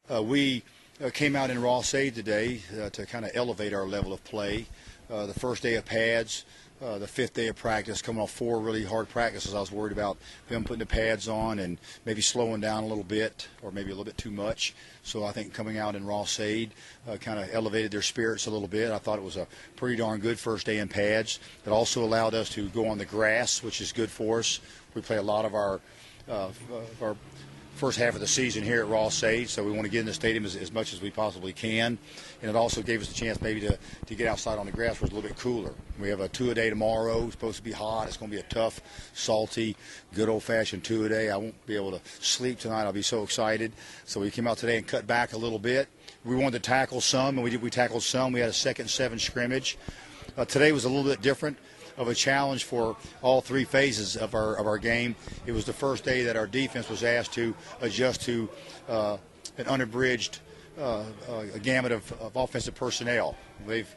We came out in Ross-Ade today to kind of elevate our level of play. The first day of pads, the fifth day of practice, coming off 4 really hard practices. I was worried about them putting the pads on and maybe slowing down a little bit or maybe a little bit too much. So I think coming out in Ross-Ade kind of elevated their spirits a little bit. I thought it was a pretty darn good first day in pads. It also allowed us to go on the grass, which is good for us. We play a lot of our first half of the season here at Ross-Ade, so we want to get in the stadium as much as we possibly can. And it also gave us a chance maybe to get outside on the grass where it's a little bit cooler. We have a 2-a-day tomorrow. It's supposed to be hot. It's going to be a tough, salty, good old-fashioned 2-a-day. I won't be able to sleep tonight. I'll be so excited. So we came out today and cut back a little bit. We wanted to tackle some, and we tackled some. We had a 2nd-7 scrimmage. Today was a little bit different of a challenge for all 3 phases of our game. It was the first day that our defense was asked to adjust to an unabridged gamut of offensive personnel. They've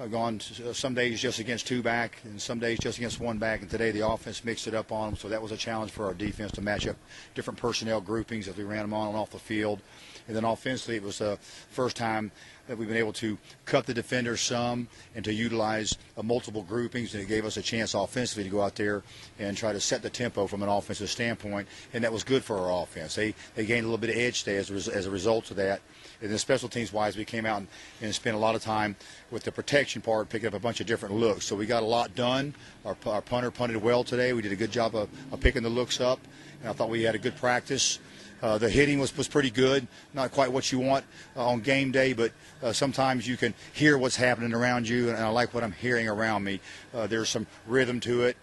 gone some days just against 2 back and some days just against 1 back, and today the offense mixed it up on them, so that was a challenge for our defense to match up different personnel groupings as we ran them on and off the field. And then offensively, it was the first time that we've been able to cut the defenders some and to utilize multiple groupings, and it gave us a chance offensively to go out there and try to set the tempo from an offensive standpoint, and that was good for our offense. They gained a little bit of edge today as a result of that. And then special teams-wise, we came out and spent a lot of time with the protection part, picking up a bunch of different looks. So we got a lot done. Our punter punted well today. We did a good job of picking the looks up, and I thought we had a good practice. The hitting was pretty good. Not quite what you want on game day, but sometimes you can hear what's happening around you, and I like what I'm hearing around me. There's some rhythm to it.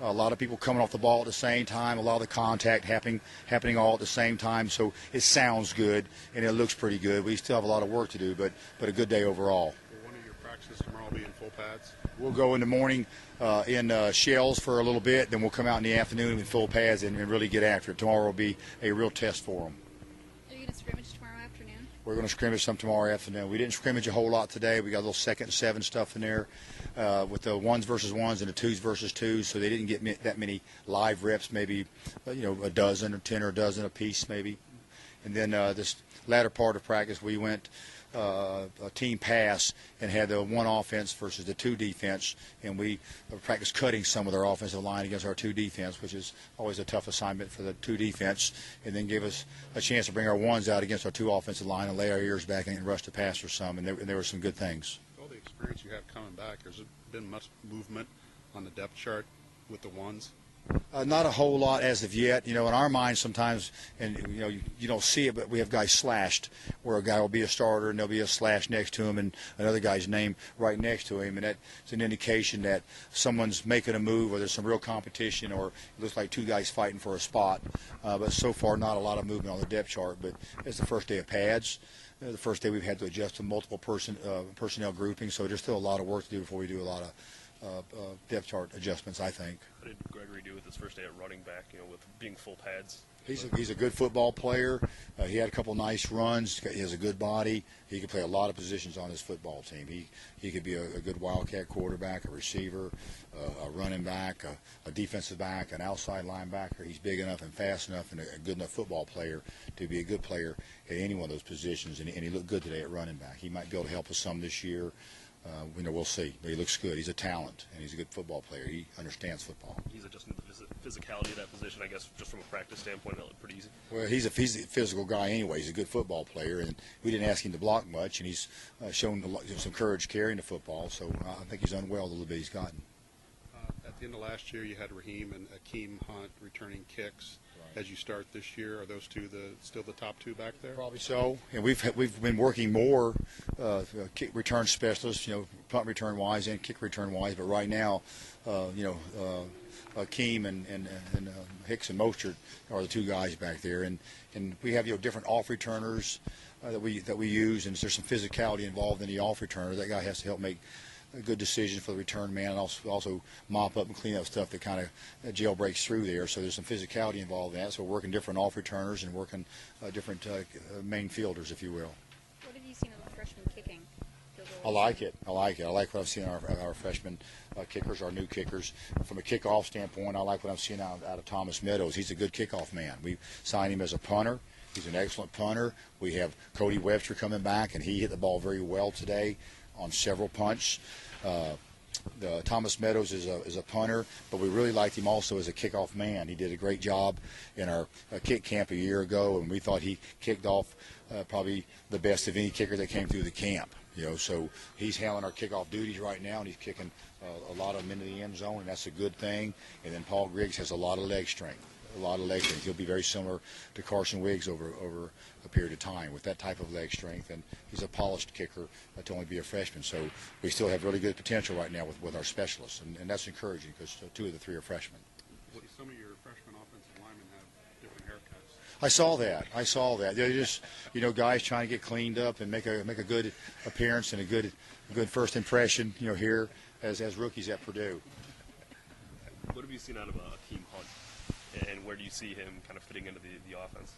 A lot of people coming off the ball at the same time, a lot of the contact happening all at the same time, so it sounds good, and it looks pretty good. We still have a lot of work to do, but a good day overall. Will one of your practices tomorrow be in full pads? We'll go in the morning in shells for a little bit, then we'll come out in the afternoon in full pads and really get after it. Tomorrow will be a real test for them. Are you going to scrimmage tomorrow afternoon? We're going to scrimmage some tomorrow afternoon. We didn't scrimmage a whole lot today. We got a little 2nd-7 stuff in there with the 1s versus 1s and the 2s versus 2s, so they didn't get that many live reps, maybe a dozen or 10 or a dozen a piece maybe. And then this latter part of practice, we went a team pass and had the 1 offense versus the 2 defense, and we practiced cutting some of their offensive line against our 2 defense, which is always a tough assignment for the 2 defense, and then gave us a chance to bring our 1s out against our 2 offensive line and lay our ears back and rush the passer some, and there were some good things. All the experience you have coming back, has there been much movement on the depth chart with the 1s? Not a whole lot as of yet. In our minds sometimes, and you don't see it, but we have guys slashed, where a guy will be a starter and there'll be a slash next to him and another guy's name right next to him, and that's an indication that someone's making a move or there's some real competition, or it looks like 2 guys fighting for a spot. But so far, not a lot of movement on the depth chart. But it's the first day of pads. The first day we've had to adjust to multiple personnel groupings, so there's still a lot of work to do before we do a lot of depth chart adjustments, I think. How did Gregory do with his first day at running back, with being full pads? He's a good football player. He had a couple nice runs. He has a good body. He can play a lot of positions on his football team. He could be a good wildcat quarterback, a receiver, a running back, a defensive back, an outside linebacker. He's big enough and fast enough and a good enough football player to be a good player at any one of those positions, and he looked good today at running back. He might be able to help us some this year. We'll see. But he looks good. He's a talent, and he's a good football player. He understands football. He's adjusting the physicality of that position, I guess, just from a practice standpoint. That looked pretty easy. Well, he's a physical guy anyway. He's a good football player, and we didn't ask him to block much, and he's shown some courage carrying the football. So I think he's done well the little bit he's gotten. At the end of last year, you had Raheem and Akeem Hunt returning kicks. As you start this year, are those 2 still the top 2 back there? Probably so. And we've been working more kick return specialists, punt return wise and kick return wise. But right now, Akeem and Hicks and Mostert are the 2 guys back there, and we have different off returners that we use, and there's some physicality involved in the off returner. That guy has to help make a good decision for the return man, and also mop up and clean up stuff that kind of jailbreaks through there. So there's some physicality involved in that. So we're working different off returners and working different main fielders, if you will. What have you seen of the freshman kicking? I like it. I like what I've seen our freshman kickers, our new kickers. From a kickoff standpoint, I like what I'm seeing out of Thomas Meadows. He's a good kickoff man. We signed him as a punter. He's an excellent punter. We have Cody Webster coming back, and he hit the ball very well today on several punts. Thomas Meadows is a punter, but we really liked him also as a kickoff man. He did a great job in our kick camp a year ago, and we thought he kicked off probably the best of any kicker that came through the camp. So he's handling our kickoff duties right now, and he's kicking a lot of them into the end zone, and that's a good thing. And then Paul Griggs has a lot of leg strength. He'll be very similar to Carson Wiggs over a period of time with that type of leg strength, and he's a polished kicker to only be a freshman. So we still have really good potential right now with our specialists, and that's encouraging because 2 of the 3 are freshmen. Some of your freshman offensive linemen have different haircuts. I saw that. They're just, guys trying to get cleaned up and make a good appearance and a good first impression, here as rookies at Purdue. What have you seen out of Akeem Hunt, and where do you see him kind of fitting into the offense?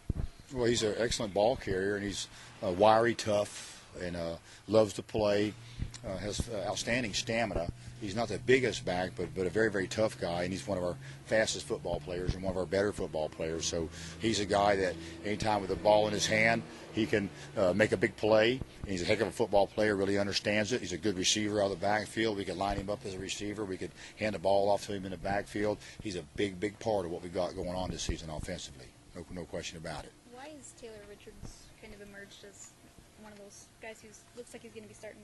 Well, he's an excellent ball carrier, and he's wiry, tough, and loves to play. Has outstanding stamina. He's not the biggest back, but a very, very tough guy, and he's one of our fastest football players and one of our better football players. So he's a guy that anytime with the ball in his hand, he can make a big play. And he's a heck of a football player, really understands it. He's a good receiver out of the backfield. We could line him up as a receiver. We could hand the ball off to him in the backfield. He's a big, big part of what we've got going on this season offensively. No question about it. Why has Taylor Richards kind of emerged as one of those guys who looks like he's going to be starting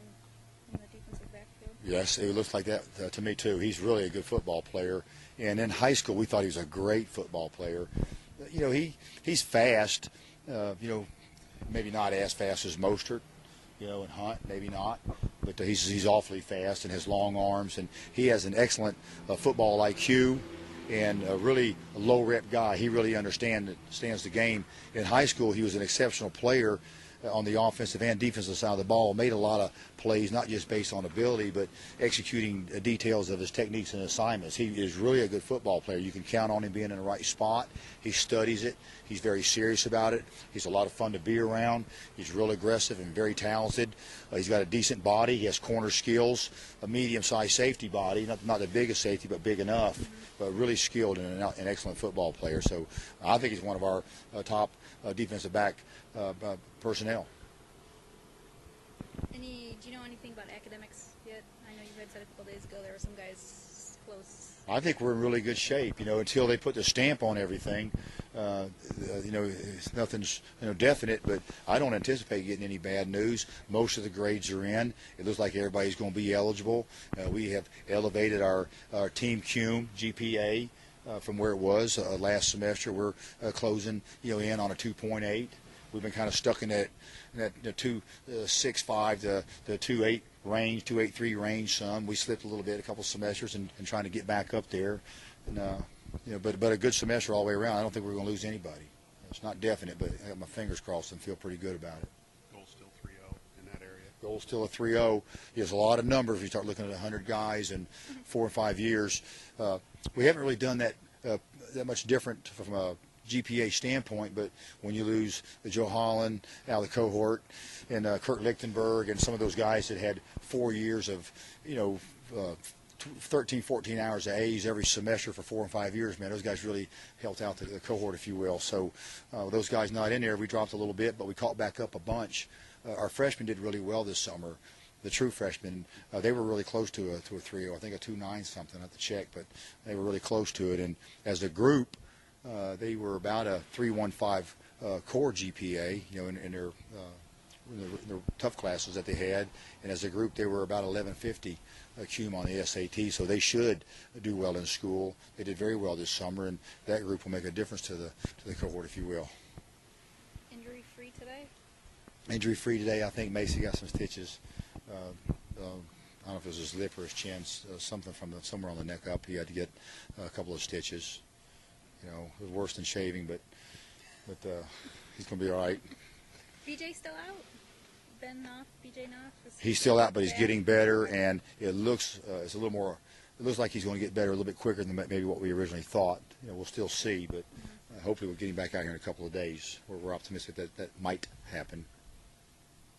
in the defensive backfield? Yes, it looks like that to me too. He's really a good football player, and in high school we thought he was a great football player. He's fast. Maybe not as fast as Mostert, and Hunt, maybe not, but he's awfully fast and has long arms, and he has an excellent football IQ. And a really low-rep guy. He really understands the game. In high school, he was an exceptional player on the offensive and defensive side of the ball. Made a lot of plays, not just based on ability, but executing details of his techniques and assignments. He is really a good football player. You can count on him being in the right spot. He studies it. He's very serious about it. He's a lot of fun to be around. He's real aggressive and very talented. He's got a decent body. He has corner skills, a medium-sized safety body, not the biggest safety, but big enough, but really skilled and an excellent football player. So I think he's one of our top defensive back personnel. Do you know anything about academics yet? I know you had said a couple days ago there were some guys close. I think we're in really good shape, until they put the stamp on everything. Nothing's definite, but I don't anticipate getting any bad news. Most of the grades are in. It looks like everybody's going to be eligible. We have elevated our team cum GPA from where it was last semester. We're closing in on a 2.8. We've been kind of stuck in that 2.65 to the 2.8 range, 2.83 range. Some we slipped a little bit a couple semesters and trying to get back up there. And but a good semester all the way around. I don't think we're going to lose anybody. It's not definite, but I got my fingers crossed and feel pretty good about it. Goal's still 3-0 in that area. Goal's still a 3-0. There's a lot of numbers. You start looking at 100 guys in 4 or 5 years. We haven't really done that much different from a GPA standpoint, but when you lose Joe Holland out of the cohort and Kurt Lichtenberg and some of those guys that had 4 years of 13, 14 hours of A's every semester for 4 and 5 years, man, those guys really helped out the cohort, if you will. So those guys not in there, we dropped a little bit, but we caught back up a bunch. Our freshmen did really well this summer. The true freshmen, they were really close to a 3.0. I think a 2.9 something. I have to check, but they were really close to it. And as a group, they were about a 3.15 core GPA, in their tough classes that they had. And as a group, they were about 1150 cum on the SAT, so they should do well in school. They did very well this summer, and that group will make a difference to the cohort, if you will. Injury-free today? Injury-free today. I think Macy got some stitches. I don't know if it was his lip or his chin, something from somewhere on the neck up. He had to get a couple of stitches. It was worse than shaving, but he's going to be all right. BJ still out? Ben Knopf, BJ Knopf? He's still out, but he's getting better, and it looks it's a little more. It looks like he's going to get better a little bit quicker than maybe what we originally thought. We'll still see, but hopefully we're getting back out here in a couple of days. We're optimistic that might happen.